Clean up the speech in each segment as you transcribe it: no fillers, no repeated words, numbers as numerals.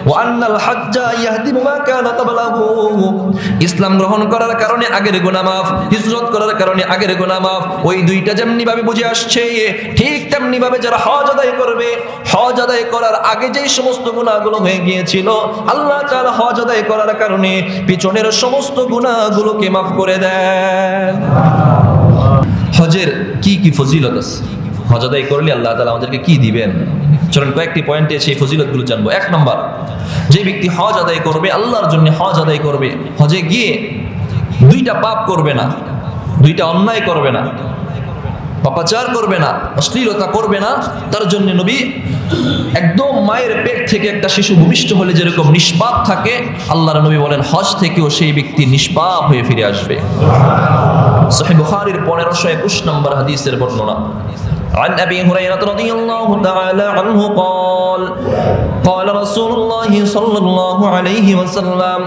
ওয়া আন্নাল হাজ্জা ইয়াহদিমু মা কানা ক্বাবলাহু, ইসলাম গ্রহণ করার কারণে আগের গুনাহ মাফ, হিজরত করার কারণে আগের গুনাহ মাফ। ওই দুইটা যেমনি ভাবে বুঝে আসছে, ঠিক তেমনি ভাবে যারা হজ আদায় করবে, হজ আদায় করার আগে যেই সমস্ত গুনাহগুলো হয়ে গিয়েছিল, আল্লাহ তাআলা হজ আদায় করার কারণে পিছনের সমস্ত গুনাহগুলোকে মাফ করে দেন। হজের কি কি ফজিলত আছে, হজ আদায় করলে আল্লাহ তাআলা আমাদেরকে কি দিবেন, চলুন কয়েকটি পয়েন্টে সেই ফজিলতগুলো জানবো। এক নম্বর, যে ব্যক্তি হজ আদায় করবে, আল্লাহর জন্য হজ আদায় করবে, হজে গিয়ে দুইটা পাপ করবে না, দুইটা অন্যায় করবে না, পাপাচার করবে না, অশ্লীলতা করবে না, তার জন্য নবী একদম মায়ের পেট থেকে একটা শিশু ভূমিষ্ঠ হলে যেরকম নিষ্পাপ থাকে, আল্লাহর নবী বলেন হজ থেকেও সেই ব্যক্তি নিষ্পাপ হয়ে ফিরে আসবে। সহিহ বুখারীর 1521 নম্বর হাদিসের বর্ণনা। عن أبي هريرة رضي الله تعالى عنه قال قال رسول الله صلى الله عليه وسلم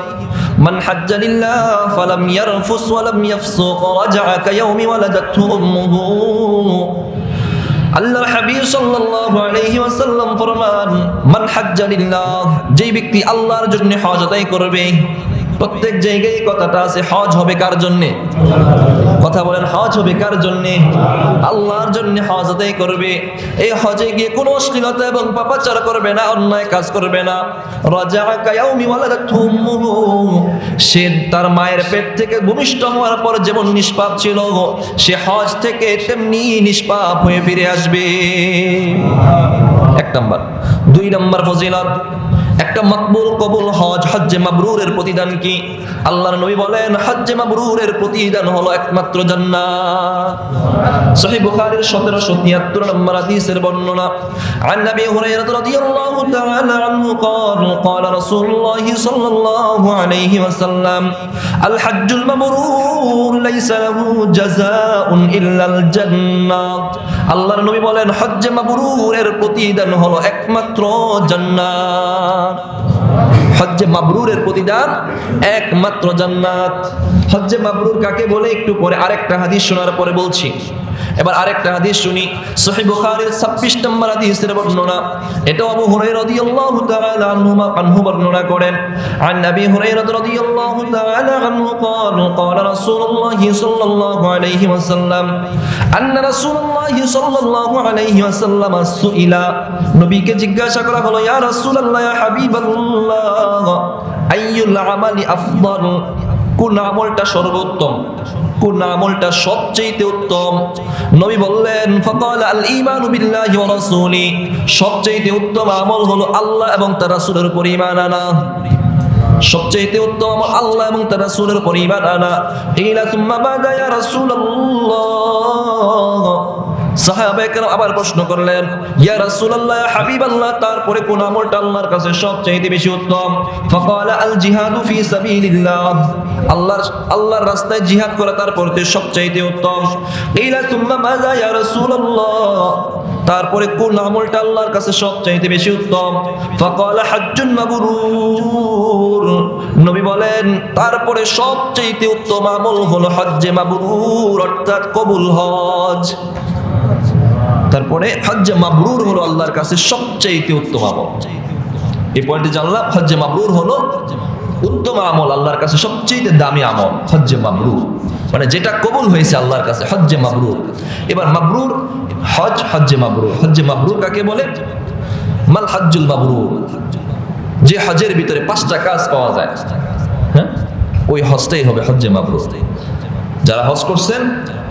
من حج لله فلم يرفث ولم يفسق رجع كيوم ولدته أمه। আল্লাহর হাবিব সাল্লাল্লাহু আলাইহি ওয়াসাল্লাম ফরমান, মান হাজ্জা লিল্লাহ, যেই ব্যক্তি আল্লাহর জন্য হজ আদায় করবে। প্রত্যেক জায়গায় কথাটা আছে, হজ হবে কার জন্য? কথা বলেন, হজ হবে কার জন্য? আল্লাহর জন্য হজ আদায় করবে। এই হজে গিয়ে কোনো অশ্লীলতা এবং পাপাচার করবে না, অন্যায় কাজ করবে না। রাজাআ কায়াউমি ওয়ালাদাতহু উম্মুহু, সে তার মায়ের পেট থেকে ভূমিষ্ঠ হওয়ার পর যেমন নিষ্পাপ ছিল, সে হজ থেকে তেমনি নিষ্পাপ হয়ে ফিরে আসবে। এক নম্বর। দুই নম্বর ফজিলত, একটা মকবুল কবুল হজ, হজ্জে মাবরুরের প্রতিদান কি? আল্লাহর নবী বলেন হজ্জে মাবরুরের প্রতিদান হলো একমাত্র জান্নাত। সহিহ বুখারীর 1773 নম্বর হাদিসের বর্ণনা। عن أبي هريرة رضي الله تعالى عنه قال قال رسول الله صلى الله عليه وسلم الحج المبرور ليس له جزاء إلا الجنة। আল্লাহর নবী বলেন হজ্জে মাবরুরের প্রতিদান হলো একমাত্র জান্নাত। হজ্জে মাবরুরের প্রতিদান একমাত্র জান্নাত। হজ্জে মাবরুর কাকে বলে একটু পরে আরেকটা হাদিস শোনার পরে বলছি। এবার আরেকটা হাদিস শুনি, সহিহ বুখারীর 26 নম্বর হাদিসের বর্ণনা। এটা আবু হুরায়রা রাদিয়াল্লাহু তাআলা আনহু বর্ণনা করেন। عن أبي هريرة رضي الله تعالى عنه قال قال رسول الله صلى الله عليه وسلم أن رسول الله صلى الله عليه وسلم سئل, নবীকে জিজ্ঞাসা করা হলো, ইয়া রাসূলুল্লাহ, ইয়া হাবিবাল্লাহ, আইয়ুল আমালি আফদাল, কোন আমলটা সর্বোত্তম, কোন আমলটা সবচেয়ে উত্তম? নবী বললেন ফাকাল আল ঈমানু বিল্লাহি ওয়া রাসূলি, সবচেয়ে উত্তম আমল হলো আল্লাহ এবং তার রাসূলের উপর ঈমান আনা। সবচেয়ে উত্তম আমল আল্লাহ এবং তার রাসূলের উপর ঈমান আনা। ইলা সুম্মা মাযা ইয়া রাসূলুল্লাহ, সাহাবায়ে কেরাম আবার প্রশ্ন করলেন, ইয়া রাসূলুল্লাহ, ইয়া হাবিবাল্লাহ, তারপরে কোন আমলটা আল্লাহর কাছে সবচেয়ে বেশি উত্তম? ফাকালা আল জিহাদু ফি সাবিলিল্লাহ, আল্লাহর রাস্তায় জিহাদ করা তারপরে সবচেয়ে উত্তম। ইলা সুম্মা মাযা ইয়া রাসূলুল্লাহ, তারপরে কোন আমলটা আল্লাহর কাছে সবচেয়ে বেশি উত্তম? ফাকালা হাজ্জুন মাবরুর, নবী বলেন তারপরে সবচেয়ে উত্তম আমল হলো হজ্জে মাবরুর, অর্থাৎ কবুল হজ। তারপরে হজ্জে মাবরুর হলো আল্লাহর কাছে সবচেয়ে উত্তম আমল। এই পয়েন্টে জানলাম হজ্জে মাবরুর হলো উত্তম আমল, আল্লাহর কাছে সবচেয়ে দামি আমল হজ্জে মাবরুর, মানে যেটা কবুল হয়েছে আল্লাহর কাছে, হজ্জে মাবরুর। এবার মাবরুর হজ, হজ্জে মাবরুর। হজ্জে মাবরুর কাকে বলে? মাল হজ্জুল মাবরুর, যে হজের ভিতরে 5টা কাজ পাওয়া যায়, হ্যাঁ, ওই হজটাই হবে হজ্জে মাবরুর। যারা হজ করছেন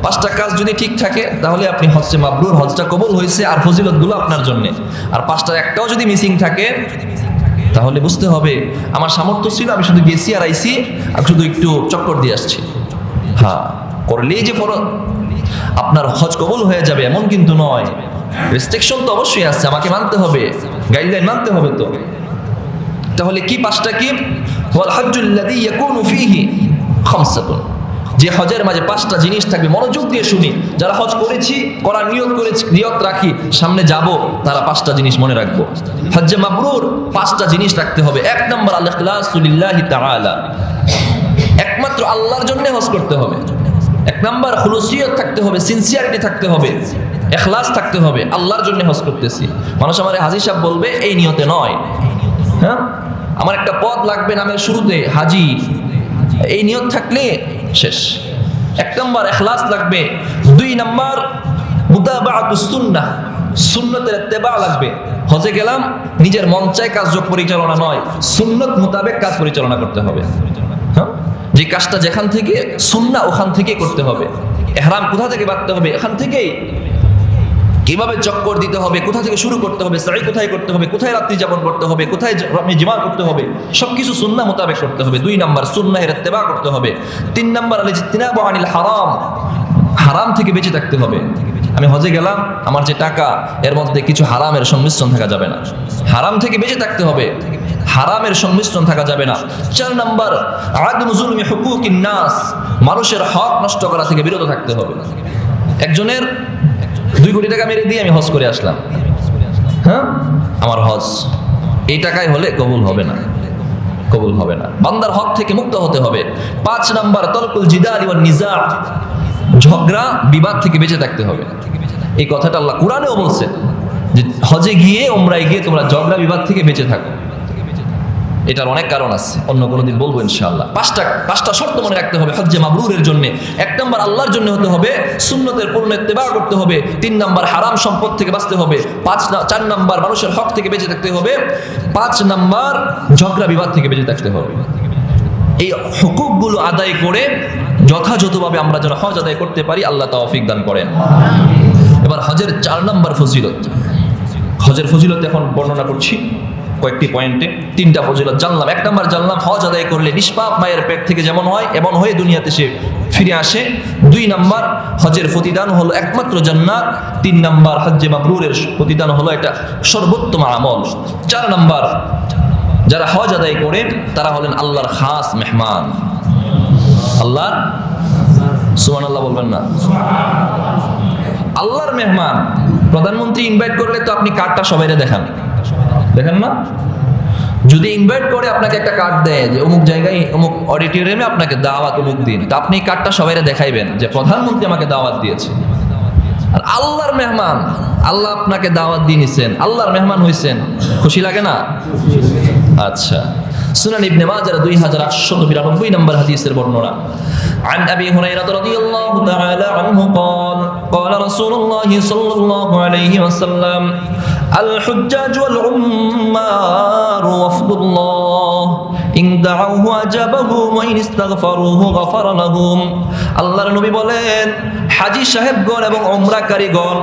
5টা কাজ যদি ঠিক থাকে তাহলে আপনি হজ্জে মাবরুর, হজটা কবুল হয়েছে, আর ফজিলতগুলো আপনার জন্য। আর 5টার একটাও যদি মিসিং থাকে তাহলে বুঝতে হবে আমার সামর্থ্য ছিল, আমি শুধু গেছি আর আইছি, আর শুধু একটু চক্কর দিয়ে আসছি। হ্যাঁ, করলেই যে আপনার হজ কবুল হয়ে যাবে এমন কিন্তু নয়। রেস্ট্রিকশন তো অবশ্যই আছে, আমাকে মানতে হবে, গাইডলাইন মানতে হবে। তো তাহলে কি 5টা কি? ওয়াল হজ্জুল লাযী ইয়াকুনু ফীহি খামসাতুন, যে হজের মাঝে 5টা জিনিস থাকবে। মনোযোগ দিয়ে শুনি, যারা হজ করেছি, করার নিয়ত করেছি, নিয়ত রাখি সামনে যাব, তারা 5টা জিনিস মনে রাখবো। হজ্জে মাবরুর 5টা জিনিস রাখতে হবে। 1 নম্বর আল ইখলাসু লিল্লাহি তাআলা, একমাত্র আল্লাহর জন্য হজ করতে হবে। 1 নম্বর খুলুসিয়ত থাকতে হবে, সিনসিয়ারিটি থাকতে হবে, ইখলাস থাকতে হবে, আল্লাহর জন্য হজ করতেছি। মানুষ আমারে হাজী সাহেব বলবে, এই নিয়তে নয়। হ্যাঁ, আমার একটা পদ লাগবে নামের শুরুতে হাজি, এই নিয়ত থাকলে শেষ। 1 নম্বর ইখলাস লাগবে। 2 নম্বর মুতাবাআতুস সুন্নাহ, সুন্নতের ইত্তেবা লাগবে। হজে গেলাম, নিজের মন চায় কার্য পরিচালনা নয়, সুন্নত মোতাবেক কাজ পরিচালনা করতে হবে। হ্যাঁ, যে কাজটা যেখান থেকে সুন্নাহ ওখান থেকে করতে হবে। ইহরাম কোথা থেকে বাঁধতে হবে, এখান থেকেই। কিভাবে চক্কর দিতে হবে, কোথা থেকে শুরু করতে হবে, সাই কোথায় করতে হবে, কোথায় রাত্রি যাপন করতে হবে, কোথায় জিমা করতে হবে, সবকিছু সুন্নাহ মোতাবেক করতে হবে। 2 নম্বর সুন্নাহের ইত্তেবা করতে হবে। 3 নম্বর আল-ইজতিনাবু আনিল হারাম, হারাম থেকে বেঁচে থাকতে হবে। আমি হজে গেলাম, আমার যে টাকা এর মধ্যে কিছু হারামের সংমিশ্রণ থাকা যাবে না, হারাম থেকে বেঁচে থাকতে হবে, হারামের সংমিশ্রণ থাকা যাবে না। 4 নম্বর আদমু যুলমি হুকুকিন নাস, মানুষের হক নষ্ট করা থেকে বিরত থাকতে হবে। একজনের 2 কোটি টাকা মেরে দিয়ে আমি হজ করে আসলাম, হ্যাঁ, আমার হজ এই টাকায় হলে কবুল হবে না, কবুল হবে না। বান্দার হক থেকে মুক্ত হতে হবে। 5 নম্বর তরকুল জিদালি ওয়ান নিজা, ঝগড়া বিবাদ থেকে বেঁচে থাকতে হবে। এই কথাটা আল্লাহ কোরআনেও বলছে যে হজে গিয়ে উমরায় গিয়ে তোমরা ঝগড়া বিবাদ থেকে বেঁচে থাকো। এটার অনেক কারণ আছে, অন্য কোনো দিন বলবো ইনশাআল্লাহ। 5টা শর্ত মনে রাখতে হবে হজ্জে মাবরুরের জন্য। 1 নম্বর আল্লাহর জন্য হতে হবে, সুন্নতের পূর্ণ ইত্তেবা করতে হবে। 3 নম্বর হারাম সম্পদ থেকে বাঁচতে হবে। 4 নম্বর মানুষের হক থেকে বেঁচে থাকতে হবে। 5 নম্বর ঝগড়া বিবাদ থেকে বেঁচে থাকতে হবে। এই হুকুকগুলো আদায় করে যথাযথভাবে আমরা যেন হজ আদায় করতে পারি, আল্লাহ তৌফিক দান করেন। এবার হজের 4 নম্বর ফজিলত, হজের ফজিলত এখন বর্ণনা করছি কয়েকটি পয়েন্টে। 3টা ফজিলত জানলাম। 1 নম্বর জানলাম হজ আদায় করলে নিষ্পাপ মায়ের পেট থেকে যেমন হয় এমন হয়ে দুনিয়াতে সে ফিরে আসে। 2 নম্বর হজের প্রতিদান হলো একমাত্র জান্নাত। 3 নম্বর হজ্জে মাবরুরের প্রতিদান হলো এটা সর্বোত্তম আমল। 4 নম্বর যারা হজ আদায় করে তারা হলেন আল্লাহর খাস মেহমান। আল্লাহর, সুবহানাল্লাহ বলবেন না, আল্লাহর মেহমান। প্রধানমন্ত্রী ইনভাইট করলে তো আপনি কার্ডটা সবাইরে দেখান, দেখেন না? যদি ইনভাইট করে আপনাকে একটা কার্ড দেয় যে অমুক জায়গায় অমুক অডিটোরিয়ামে আপনাকে দাওয়াত অমুক দিন, তো আপনি কার্ডটা সবাইরে দেখাইবেন যে প্রধানমন্ত্রী আমাকে দাওয়াত দিয়েছে। আর আল্লাহর মেহমান, আল্লাহ আপনাকে দাওয়াত দিয়ে নিছেন, আল্লাহর মেহমান হইছেন, খুশি লাগে না? আচ্ছা, সুনান ইবনে মাজাহ 2892 নম্বর হাদিসের বর্ণনা। عن أبي هريرة رضي الله تعالى عنه قال قال رسول الله صلى الله عليه وسلم الحجاج والعمار وفد الله إن دعوه أجابه وإن استغفروه غفر لهم। আল্লাহর নবী বলেন, হাজী সাহেবগণ এবং উমরাকারীগণ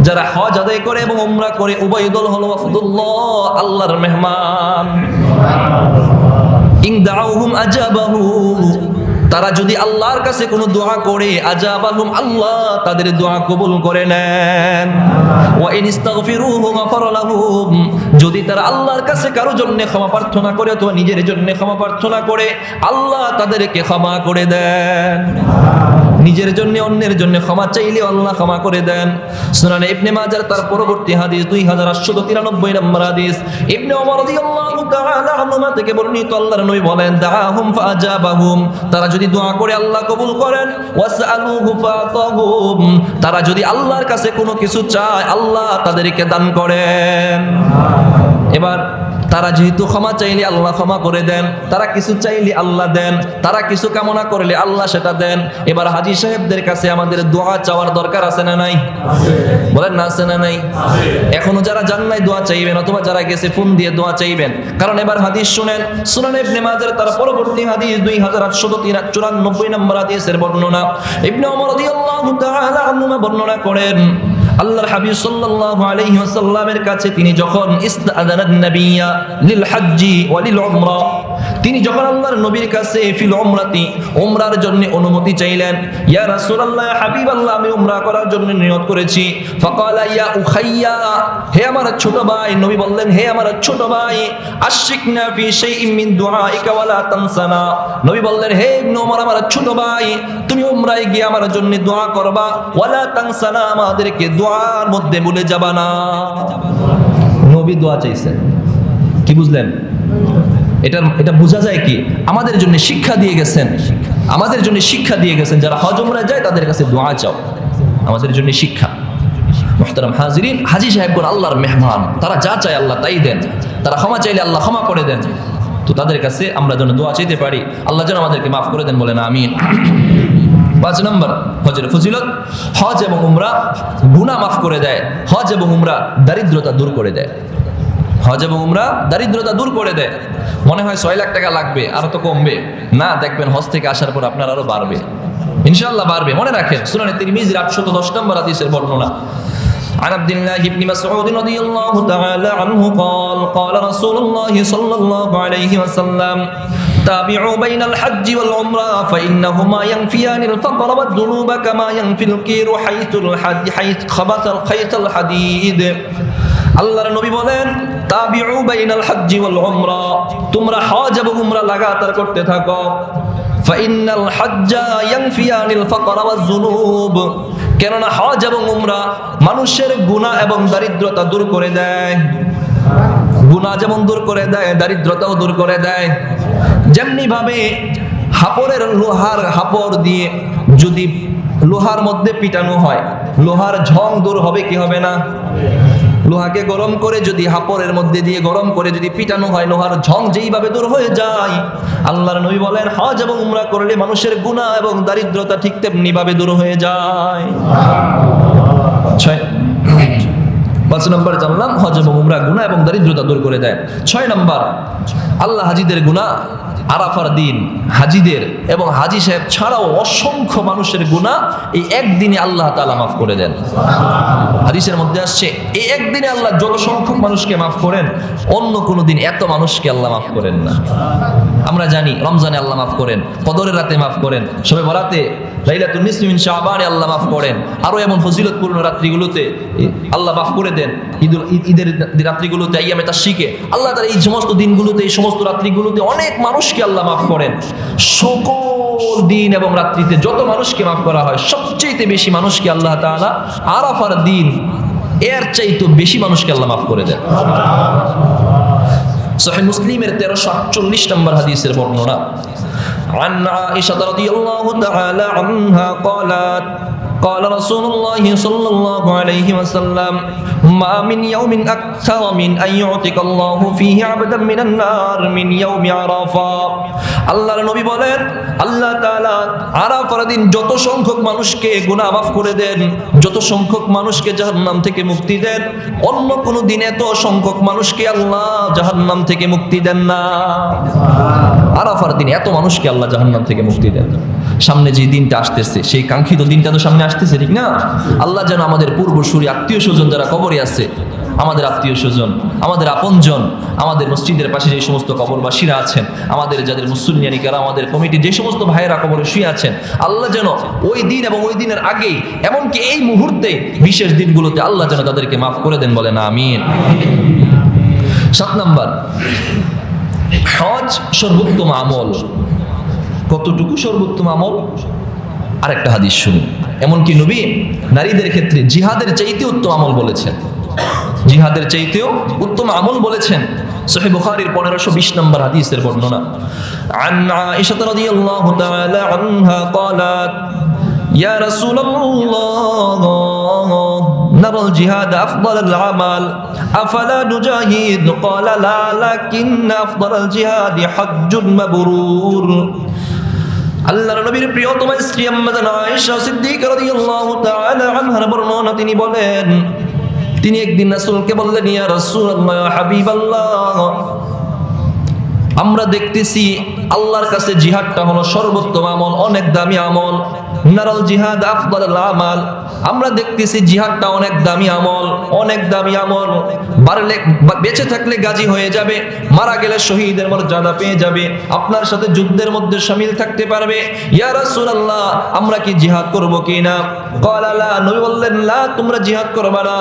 যারা হজ আদায় করে এবং উমরা করে উভয় দল হলো ওয়াফদুল্লাহ, আল্লাহর মেহমান। ইন দাউহুম আজাবাহু, তারা যদি আল্লাহর কাছে কোনো দোয়া করে, আজাবাহুম, আল্লাহ তাদের দোয়া কবুল করে নেন। ওয়া ইন ইস্তাগফিরুহু গাফারা লাহুম, যদি তারা আল্লাহর কাছে কারো জন্য ক্ষমা প্রার্থনা করে অথবা নিজের জন্য ক্ষমা প্রার্থনা করে, আল্লাহ তাদেরকে ক্ষমা করে দেন। নিজের জন্য অন্যের জন্য ক্ষমা চাইলে আল্লাহ ক্ষমা করে দেন। সুনানে ইবনে মাজাহ তার পরবর্তী হাদিস 2893 নম্বর হাদিস, ইবনে ওমর রাদিয়াল্লাহু তাআলা আনহুমা থেকে বর্ণিত, আল্লাহর নবী বলেন, দাআহুম ফাআজাবাহুম, তারা যদি দোয়া করে আল্লাহ কবুল করেন। ওয়াসআলুহু ফাআতাহুম, তারা যদি আল্লাহর কাছে কোনো কিছু চায় আল্লাহ তাদেরকে দান করেন। এবার তারা যেহেতু ক্ষমা চাইলে আল্লাহ ক্ষমা করে দেন, তারা কিছু চাইলে আল্লাহ দেন, তারা কিছু কামনা করলে আল্লাহ সেটা দেন। এবার হাজী সাহেবদের কাছে আমাদের দোয়া চাওয়ার দরকার আছে না নাই? বলেন না, আছে না নাই? এখনো যারা যান নাই দোয়া চাইবেন, অথবা যারা গেছে ফোন দিয়ে দোয়া চাইবেন। কারণ এবার হাদিস শুনেন, সুনান ইবনে মাজাহ তার পরবর্তী হাদিস 2894 নম্বর হাদিসের বর্ণনা। ইবনে ওমর রাদিয়াল্লাহু তাআলা আনহুমা বর্ণনা করেন, আল্লাহর হাবিব সাল্লাল্লাহু আলাইহি ওয়াসাল্লামের কাছে তিনি যখন ইস্তাআযানান নাবিয়্যা লিল হজ্জি ওয়া লিল উমরা, তিনি যখন আল্লাহর নবীর কাছে ফিল উমরাতি, উমরার জন্য অনুমতি চাইলেন। ইয়া রাসূলুল্লাহ, হাবিবাল্লাহ, আমি উমরা করার জন্য নিয়ত করেছি। ফাকালা ইয়া উখাইয়া, হে আমার ছোট ভাই। নবী বললেন, হে আমার ছোট ভাই, আশরিকনা ফি শাইইন মিন দুআইকা ওয়া লা তানসানা। নবী বললেন, হে ইবনে ওমর, আমার ছোট ভাই, তুমি উমরায় গিয়ে আমার জন্য দোয়া করবা, ওয়া লা তানসানা, আমাদেরকে দোয়ার মধ্যে ভুলে যাবা না। নবী দোয়া চাইছেন, কি বুঝলেন? এটা বোঝা যায় কি, আমাদের জন্য শিক্ষা দিয়ে গেছেন, আমাদের জন্য শিক্ষা দিয়ে গেছেন, যারা হজ উমরায় যায় তাদের কাছে দোয়া চাও, আমাদের জন্য শিক্ষা। মুহতারাম হাজিরিন, হাজী সাহেবগণ আল্লাহর মেহমান, তারা যা চায় আল্লাহ তাই দেন, তারা ক্ষমা চাইলে আল্লাহ ক্ষমা করে দেন। তো তাদের কাছে আমরা যেন দোয়া চাইতে পারি, আল্লাহ যেন আমাদেরকে মাফ করে দেন, বলেন আমিন। 5 নম্বর হজের ফজিলত, হজ এবং উমরা গুনাহ মাফ করে দেয়, হজ এবং উমরা দারিদ্রতা দূর করে দেয়। হজ এবং উমরা দারিদ্রতা দূর করে দেয়। মনে হয় 6 লাখ টাকা লাগবে, আরো তো কমবে না, দেখবেন হজ থেকে আসার পর আপনার আরো বাড়বে, ইনশাআল্লাহ বাড়বে। মনে রাখেন সুনানে তিরমিজির 810 নম্বর হাদিসের বর্ণনা, عن عبد الله بن مسعود رضي الله تعالى عنه قال قال رسول الله صلى الله عليه وسلم تابعوا بين الحج والعمرة فإنهما ينفيان الفقر والذنوب كما ينفي الكير حيث خبث الخيط الحديد। আল্লাহর নবী বলেন তাবিউ বাইনাল হজ্জি ওয়াল উমরা, তোমরা হজ এবং উমরা লাগাতার করতে থাকো। ফাইনাল হজ্জা ইয়ানফিয়ানিল ফাকরা ওয়াজ যুনুব, কেননা হজ এবং উমরা মানুষের গুনাহ এবং দারিদ্রতা দূর করে দেয়। গুনাহ যেমন দূর করে দেয়, দারিদ্রতাও দূর করে দেয়। যেমনি ভাবে হাপড়ের লোহার হাপড় দিয়ে যদি লোহার মধ্যে পিটানো হয়, লোহার ঝং দূর হবে কি হবে না? লোহাকে গরম করে যদি হাপড়ের মধ্যে দিয়ে গরম করে যদি পিটানো হয়, লোহার ঝং যেইভাবে দূর হয়ে যায়, আল্লাহর নবী বলেন হজ এবং উমরা করলে মানুষের গুনাহ এবং দারিদ্রতা ঠিক তেমনি ভাবে দূর হয়ে যায়। 5 নম্বর জানলাম হজ এবং উমরা গুনাহ এবং দারিদ্রতা দূর করে দেয়। 6 নম্বর, আল্লাহ হাজীদের গুনাহ আরাফার দিন হাজীদের এবং হাজী সাহেব ছাড়াও অসংখ্য মানুষের গুনাহ এই একদিনে আল্লাহ তাআলা মাফ করে দেন। হাদিসের মধ্যে আসছে এই একদিনে আল্লাহ যত সংখ্যক মানুষকে মাফ করেন, অন্য কোনো দিন এত মানুষকে আল্লাহ মাফ করেন না। আমরা জানি রমজানে আল্লাহ মাফ করেন, কদরের রাতে মাফ করেন, শবে বরাতে, লাইলাতুল নিসফি মিন শাবানে আল্লাহ মাফ করেন, আরো এমন ফজিলতপূর্ণ রাত্রিগুলোতে আল্লাহ মাফ করে দেন। ঈদের রাত্রিগুলোতে, আইয়ামে তাশরিকে আল্লাহ তাআলা এই সমস্ত দিনগুলোতে, এই সমস্ত রাত্রিগুলোতে অনেক মানুষকে আল্লাহ মাফ করেন। সকল দিন এবং রাত্রিতে যত মানুষকে মাফ করা হয়, সবচেয়ে বেশি মানুষকে আল্লাহ তাআলা আরাফার দিন এর চাইতে বেশি মানুষকে আল্লাহ মাফ করে দেন। সহিহ মুসলিমের 1348 নম্বর হাদিসের বর্ণনা, عن عائشة رضي الله تعالى عنها قالت قال رسول الله صلى الله عليه وسلم ما من يوم أكثر من أن يعتق الله فيه عبدا من النار من يوم عرفة। আল্লাহর নবী বলেন আল্লাহ তাআলা আরাফার দিন যত সংখ্যক মানুষকে গুনাহ মাফ করে দেন, যত সংখ্যক মানুষকে জাহান্নাম থেকে মুক্তি দেন, অন্য কোন দিন এত সংখ্যক মানুষকে আল্লাহ জাহান্নাম থেকে মুক্তি দেন না। আরাফার দিন এত মানুষকে আল্লাহ জাহান্নাম থেকে মুক্তি দেন। সামনে যে দিনটা আসতেছে, সেই কাঙ্ক্ষিত দিনটা তো সামনে আসতেছে, ঠিক না? আল্লাহ যেন আমাদের পূর্বসূরি আত্মীয় স্বজন যারা কবরে আছে, আমাদের আত্মীয় স্বজন, আমাদের আপনজন, আমাদের মসজিদের পাশে যে সমস্ত কবরবাসীরা আছেন, আমাদের যাদের মুসল্লিয়ানি কারা, আমাদের কমিটি যে সমস্ত ভাইয়েরা কবরে শুয়ে আছেন, আল্লাহ যেন ওই দিন এবং ওই দিনের আগেই, এমনকি এই মুহূর্তে, বিশেষ দিনগুলোতে আল্লাহ যেন তাদেরকে মাফ করে দেন, বলেন আমিন। 7 নম্বর, হজ সর্বোত্তম আমল। কতটুকু সর্বোত্তম আমল? আরেকটা হাদিস শুনি। এমনকি নবী নারীদের ক্ষেত্রে জিহাদের চাইতে উত্তম আমল বলেছেন, জিহাদের চাইতেও উত্তম আমল বলেছেন। সহিহ বুখারীর 1520 নম্বর হাদিসের বর্ণনা, عن عائشة رضي الله تعالى عنها قالت يا رسول الله نرى الجهاد أفضل العمل أفلا نجاهد قال لا لكن أفضل الجهاد حج مبرور। আল্লাহর নবীর প্রিয়তমা স্ত্রী আম্মা আয়েশা সিদ্দিকা রাদিয়াল্লাহু তাআলা আনহার বর্ণনা, তিনি বলেন তিনি একদিন রাসূলকে বললেন ইয়া রাসূলুল্লাহ, ইয়া হাবিবাল্লাহ, আমরা দেখতেছি আল্লাহর কাছে জিহাদটা হলো সর্বোত্তম আমল, অনেক দামি আমল। নারাল জিহাদ আফদালুল আমাল, আমরা দেখতেছি জিহাদটা অনেক দামি আমল, অনেক দামি আমল। বাড়লে বেঁচে থাকলে গাজী হয়ে যাবে, মারা গেলে শহীদের মর্যাদা পেয়ে যাবে, আপনার সাথে যুদ্ধের মধ্যে শামিল থাকতে পারবে। ইয়া রাসূলুল্লাহ, আমরা কি জিহাদ করব কিনা? ক্বালা লা, নবী বললেন লা, তোমরা জিহাদ করবে না।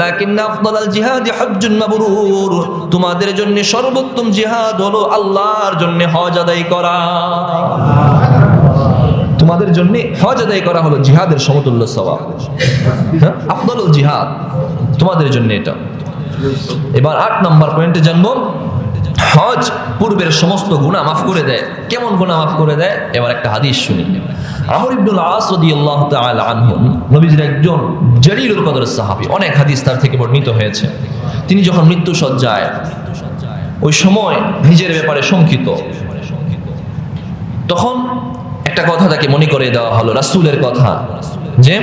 লাকিন আফদালুল জিহাদি হজ্জুন মাবরুর, তোমাদের জন্য সর্বোত্তম জিহাদ হলো আল্লাহর জন্য হজ আদায় করা। তোমাদের জন্য হজ আদায় করা হলো জিহাদের সমতুল্য সওয়াব। হ্যাঁ, আফদালুল জিহাদ তোমাদের জন্য এটা। এবার 8 নম্বর পয়েন্টে জানবো হজ পূর্বের সমস্ত গুনাহ মাফ করে দেয়। কেমন গুনাহ মাফ করে দেয়? এবার একটা হাদিস শুনি। আমর ইবনুল আস রাদিয়াল্লাহু তাআলা আনহু নবীজির একজন জলিলুল কদরের সাহাবী, অনেক হাদিস তার থেকে বর্ণিত হয়েছে। তিনি যখন মৃত্যু সজ্জায়, ওই সময় নিজের ব্যাপারে শঙ্কিত, তখন একটা কথা তাকে মনে করে দেওয়া হলো, রাসূলের কথা, যে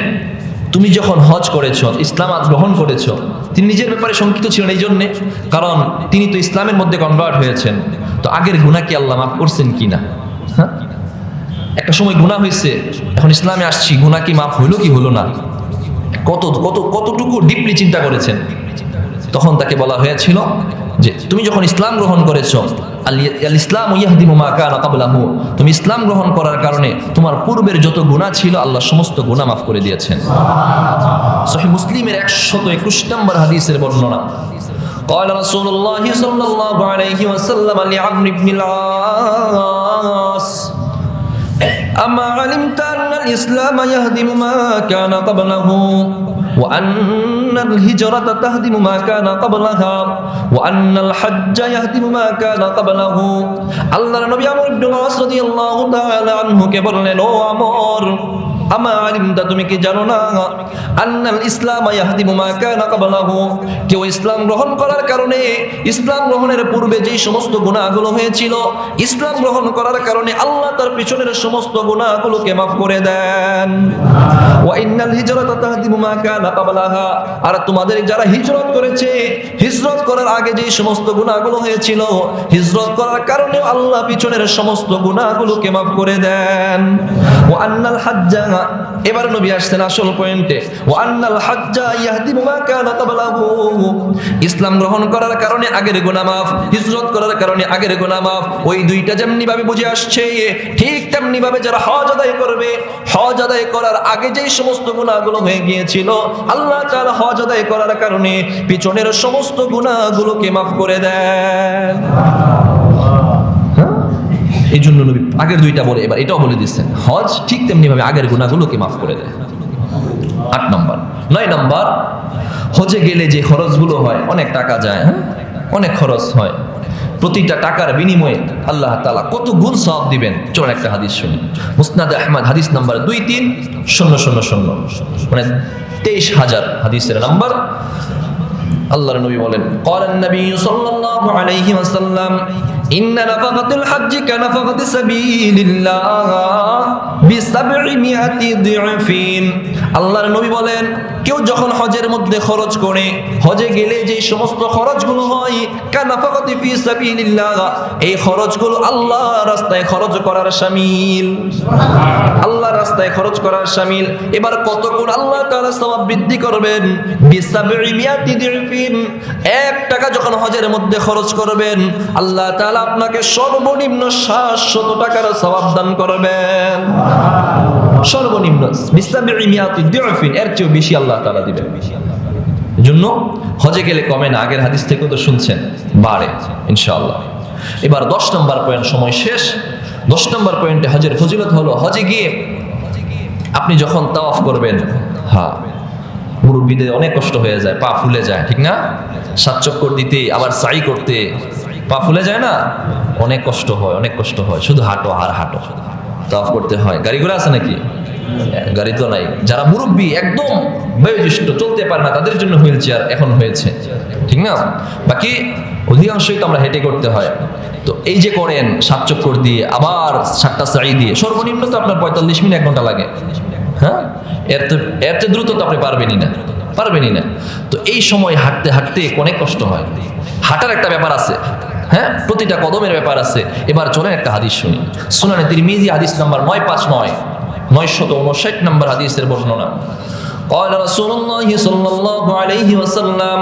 তুমি যখন হজ করেছো, ইসলাম গ্রহণ করেছো। তিনি নিজের ব্যাপারে শঙ্কিত ছিলেন এই জন্যে, কারণ তিনি তো ইসলামের মধ্যে কনভার্ট হয়েছেন, তো আগের গুনাহ কি আল্লাহ মাফ করছেন কিনা। হ্যাঁ, একটা সময় গুনাহ হয়েছে, এখন ইসলামে আসছি, গুনাহ কি মাফ হইলো কি হলো না, কতটুকু ডিপলি চিন্তা করেছেন। তখন তাকে বলা হয়েছিল যে তুমি যখন ইসলাম গ্রহণ করেছো, আল ইসলাম ইয়াহদিমু মা কানা ক্বাবলাহু, তুমি ইসলাম গ্রহণ করার কারণে তোমার পূর্বের যত গুনাহ ছিল আল্লাহ সমস্ত গুনাহ মাফ করে দিয়েছেন। সহিহ মুসলিমের 121 নম্বর হাদিসের বর্ণনা। قال رسول الله صلى الله عليه وسلم لعمرو بن العاص أما علمت أن الإسلام يهدم ما كان قبله وأن الهجرة تهدم ما كان قبلها وأن الحج يهدم ما كان قبله আল্লাহর নবী আমর ইবনে আস রাদিয়াল্লাহু তাআলা আনহু কে বললেন, ও আমর, আমা আলিমতা, তুমি কি জানো না, আন্নাল ইসলাম ইয়াহদিমু মা কানা ক্বাবলাহু, কেউ ইসলাম গ্রহণ করার কারণে, ইসলাম গ্রহণের পূর্বে যেই সমস্ত গুনাহগুলো হয়েছিল, ইসলাম গ্রহণ করার কারণে আল্লাহ তার পিছনের সমস্ত গুনাহগুলোকে মাফ করে দেন। ওয়া ইন্নাল হিজরাতা তাহদিমু মা কানা ক্বাবলাহা, আর তোমাদের যারা হিজরত করেছে, হিজরত করার আগে যেই সমস্ত গুনাহগুলো হয়েছিল, হিজরত করার কারণে আল্লাহ পিছনের সমস্ত গুনাহগুলোকে মাফ করে দেন। ওয়া আন্নাল হাজ্জা, এবার নবী আসছেন আসল পয়েন্টে, ওয়া আন্নাল হাজ্জা ইয়াহদিমু মা কানা ক্বাবলাহু, ইসলাম গ্রহণ করার কারণে আগের গুনাহ মাফ, হিজরত করার কারণে আগের গুনাহ মাফ। ওই দুইটা যেমনি ভাবে বুঝে আসছে, ঠিক তেমনি ভাবে যারা হজ আদায় করবে, হজ আদায় করার আগে যেই সমস্ত গুনাহগুলো হয়ে গিয়েছিল, আল্লাহ তাআলা হজ আদায় করার কারণে পিছনের সমস্ত গুনাহগুলোকে মাফ করে দেন। এই জন্য নবী আগের দুইটা বলে এবার এটাও বলে দিচ্ছেন, হজ ঠিক তেমনি ভাবে আগের গুনাহগুলোকে মাফ করে দেয়। 8 নম্বর। 9 নম্বর, হজে গেলে যে খরচগুলো হয়, অনেক টাকা যায়, হ্যাঁ, অনেক খরচ হয়, প্রতিটা টাকার বিনিময়ে আল্লাহ তাআলা কত গুণ সওয়াব দিবেন। চলুন একটা হাদিস শুনি। মুসনাদ আহমদ হাদিস নাম্বার 23000, মানে 23000 হাদিসের নাম্বার। আল্লাহর নবী বলেন, قال النبي صلى الله عليه وسلم إن نفقة الحج كنفقة سبيل الله ب700 ضعف। আল্লাহর নবী বলেন, কেউ যখন হজের মধ্যে খরচ করে, হজে গেলে যে সমস্ত খরচগুলো হয়, কানাফাকাতি ফি সাবিলিল্লাহ, এই খরচগুলো আল্লাহর রাস্তায় খরচ করার শামিল, আল্লাহর রাস্তায় খরচ করার শামিল। এবার কত গুণ আল্লাহ তাআলা সওয়াব বৃদ্ধি করবেন? ব700 দিরফিন, 1 টাকা যখন হজের মধ্যে খরচ করবেন, আল্লাহ তাআলা আপনাকে সর্বনিম্ন 700 টাকার সওয়াব দান করবেন। সর্বনিম্ন 700 দিরফিন, এর চেয়ে বেশি আল্লাহ তাআলা দিবেন। এজন্য হজে গেলে কমে না, আগের হাদিস থেকে তো শুনছেন, বাড়ে ইনশাআল্লাহ। এবার 10 নম্বর পয়েন্ট, সময় শেষ। 10 নম্বর পয়েন্টে হজের ফজিলত হলো, হজে গিয়ে আপনি যখন তাওয়াফ করবেন, হ্যাঁ, মুরব্বিদের অনেক কষ্ট হয়ে যায়, পা ফুলে যায়, ঠিক না? 7 চক্কর দিতে, আবার সাই করতে পা ফুলে যায় না, অনেক কষ্ট হয়, অনেক কষ্ট হয়। শুধু হাঁটো আর হাঁটো, তাওয়াফ করতে হয়। গাড়ি ঘোড়া আছে নাকি? গাড়ি তো নাই। যারা মুরব্বী, একদম বয়োজ্যেষ্ঠ, চলতে পারে না, তাদের জন্য হুইল চেয়ার এখন হয়েছে, ঠিক না? বাকি অধিকাংশই তো আমরা হেঁটে করতে হয়। তো এই যে করেন 7 চক্কর দিয়ে, আবার 7টা সাই দিয়ে, সর্বনিম্ন তো আপনার 45 মিনিট 1 ঘন্টা লাগে, হ্যাঁ? এর তো দ্রুত তো আপনি পারবেনই না। তো এই সময় হাঁটতে হাঁটতে অনেক কষ্ট হয়। হাঁটার একটা ব্যাপার আছে, হ্যাঁ, প্রতিটা কদমের ব্যাপার আছে। এবার চলেন একটা হাদিস শুনি। সুনানে তিরমিজি হাদিস নাম্বার 959 নম্বর হাদিসের বর্ণনা। قال رسول الله صلى الله عليه وسلم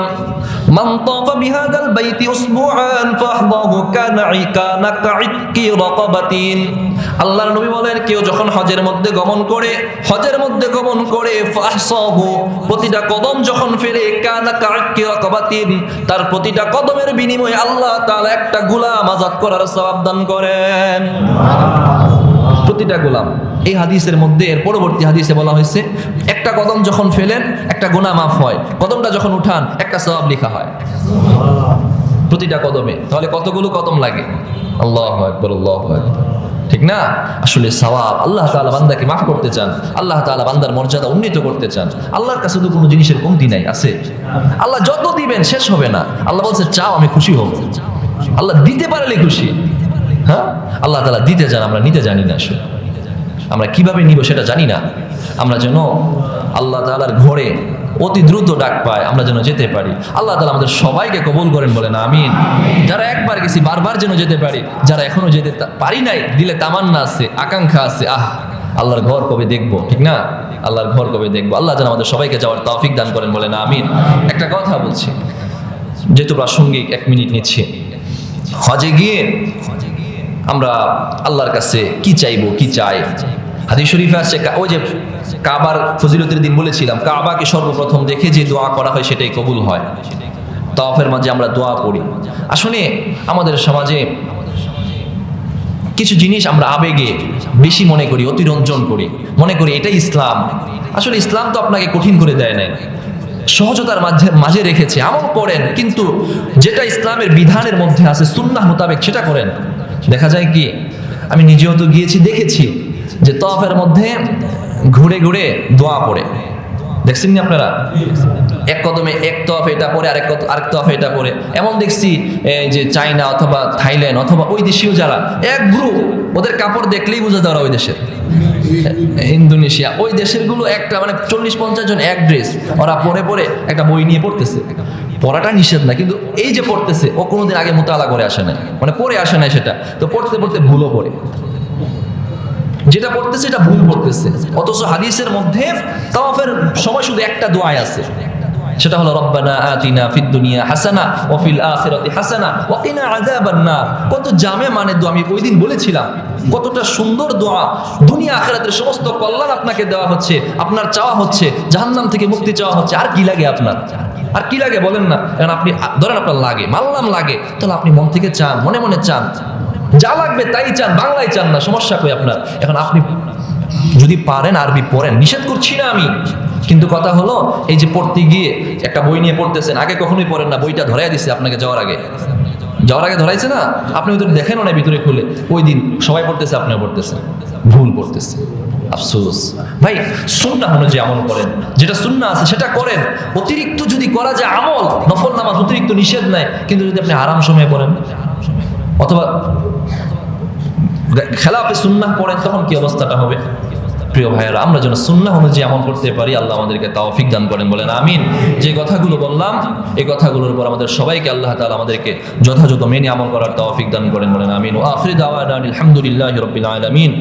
من طاف بهذا البيت اسبوعا فاحظاه كان كعتق رقبة। আল্লাহর নবী বলেন, কেউ যখন হজের মধ্যে গমন করে ফাহসাহু, প্রতিটা কদম যখন ফেলে, কানা কা'আকি রাকাবাতিন, তার প্রতিটা কদমের বিনিময়ে আল্লাহ তাআলা একটা গোলাম আযাদ করার সওয়াব দান করেন। প্রতিটা গোলাম। এই হাদিসের মধ্যে এর পরবর্তী হাদিসে বলা হয়েছে, একটা কদম যখন ফেলেন একটা গুনাহ মাফ হয়, কদমটা যখন উঠান একটা সওয়াব লেখা হয়। প্রতিটা কদমে, তাহলে কতগুলো কদম লাগে? আল্লাহু আকবার, আল্লাহু আকবার, ঠিক না? আসলে সওয়াব, আল্লাহ তাআলা বান্দাকে মাফ করতে চান, আল্লাহ তাআলা বান্দার মর্যাদা উন্নীত করতে চান। আল্লাহর কাছে তো কোনো জিনিসের কমতি নাই, আছে? আল্লাহ যত দিবেন শেষ হবে না। আল্লাহ বলছে চাও আমি খুশি হব। আল্লাহ দিতে পারলে খুশি। হ্যাঁ, আল্লাহ তাআলা দিতে চান, আমরা নিতে জানি না। আসলে আমরা কিভাবে নিব সেটা জানি না। আমরা যেন আল্লাহ তাআলার ঘরে অতি দ্রুত ডাক পায়, আমরা যেন যেতে পারি। আল্লাহ তাআলা আমাদের সবাইকে কবুল করেন, বলেন আমিন। যারা একবার গেছি বারবার যেন যেতে পারি, যারা এখনো যেতে পারি নাই, দিলে তামান্না আছে, আকাঙ্ক্ষা আছে, আল্লাহর ঘর কবে দেখবো, ঠিক না? আল্লাহর ঘর কবে দেখবো। আল্লাহ যেন আমাদের সবাইকে যাওয়ার তৌফিক দান করেন, বলেন আমিন। একটা কথা বলছি, যেহেতু প্রাসঙ্গিক, 1 মিনিট নিচ্ছি। হজে গিয়ে আমরা আল্লাহর কাছে কি চাইবো, কি চাই? হাদিস শরীফে আছে, ওই যে কাবার ফজিলতের দিন বলেছিলাম, কাবাকে সর্বপ্রথম দেখে যে দোয়া করা হয় সেটাই কবুল হয়। তাওয়াফের মাঝে আমরা দোয়া করি। আসলে আমাদের সমাজে কিছু জিনিস আমরা আবেগে বেশি মনে করি, অতিরঞ্জন করি, মনে করি এটাই ইসলাম। আসলে ইসলাম তো আপনাকে কঠিন করে দেয় নাই, সহজতার মাঝে রেখেছে। আমল করেন, কিন্তু যেটা ইসলামের বিধানের মধ্যে আছে সুন্নাহ মোতাবেক সেটা করেন। দেখা যায় কি, আমি নিজেও তো গিয়েছি, দেখেছি যে তাওয়াফের মধ্যে ঘুরে ঘুরে দোয়া পড়ে, দেখছেন না আপনারা? এক কদমে এক তওয়াফ এটা পড়ে, আরেক তওয়াফ এটা পড়ে। এমন দেখছি যে চায়না অথবা থাইল্যান্ড অথবা ওই দেশীয় যারা এক গ্রুপ, ওদের কাপড় দেখলেই বোঝা যায় ওরা ওই দেশের। ইন্দোনেশিয়া, ওই দেশের গুলো একটা মানে 40-50 জন এক ড্রেস, ওরা পরে পরে একটা বই নিয়ে পড়তেছে। পড়াটা নিষেধ না, কিন্তু এই যে পড়তেছে, ও কোনোদিন আগে মোতালা করে আসে না, মানে পড়ে আসে না সেটা, তো পড়তে পড়তে ভুলও পড়ে, যেটা পড়তেছে এটা ভুল পড়তেছে। অথচ হাদিসের মধ্যে তাওয়াফের সময় শুধু একটা দোয়া আছে, সেটা হলো রব্বানা আতিনা ফিদ দুনিয়া হাসানা ওয়া ফিল আখিরাতি হাসানা ওয়া কিনা আযাবান নার। কত জামে মানে দোয়া, আমি ওই দিন বলেছিলাম কতটা সুন্দর দোয়া। দুনিয়া আখিরাতের সমস্ত কল্যাণ আপনাকে দেওয়া হচ্ছে, আপনার চাওয়া হচ্ছে জাহান্নাম থেকে মুক্তি চাওয়া হচ্ছে। আর কি লাগে আপনার? আর কি লাগে বলেন না? কারণ আপনি ধরেন আপনার লাগে, মানলাম লাগে, তাহলে আপনি মন থেকে চান, মনে মনে চান, যা লাগবে তাই চান, বাংলায় চান না, সমস্যা কই আপনার? এখন আপনি যদি পারেন আরবি পড়েন, নিষেধ করছি না আমি, কিন্তু কথা হলো এই যে পড়তে গিয়ে একটা বই নিয়ে পড়তেছেন, আগে কখনোই পড়েন না, বইটা ধরাই দিচ্ছে আপনাকে যাওয়ার আগে ধরাইছে না, আপনি ওদের দেখেনও না ভিতরে খুলে। ওই দিন সবাই পড়তেছে, আপনিও পড়তেছেন, ভুল পড়তেছে, আফসোস। ভাই সুন্নাহ অনুযায়ী আমল করেন, যেটা সুন্নাহ আছে সেটা করেন। অতিরিক্ত যদি করা যায় আমল, নফল নামাজ অতিরিক্ত নিষেধ নাই, কিন্তু যদি আপনি আরাম সময়ে পড়েন অথবা খেলাফে সুন্নাহ পড়েন, তখন কি অবস্থাটা হবে? প্রিয় ভাইয়েরা, আমরা যেন সুন্নাহ অনুযায়ী আমল করতে পারি, আল্লাহ আমাদেরকে তৌফিক দান করেন, বলেন আমিন। যে কথাগুলো বললাম, এই কথাগুলোর উপর আমাদের সবাইকে আল্লাহ তাআলা আমাদেরকে যথাযথ মেনে আমল করার তৌফিক দান করেন, বলেন আমিন। ওয়া আখিরু দাওয়ানা আলহামদুলিল্লাহি রাব্বিল আলামিন।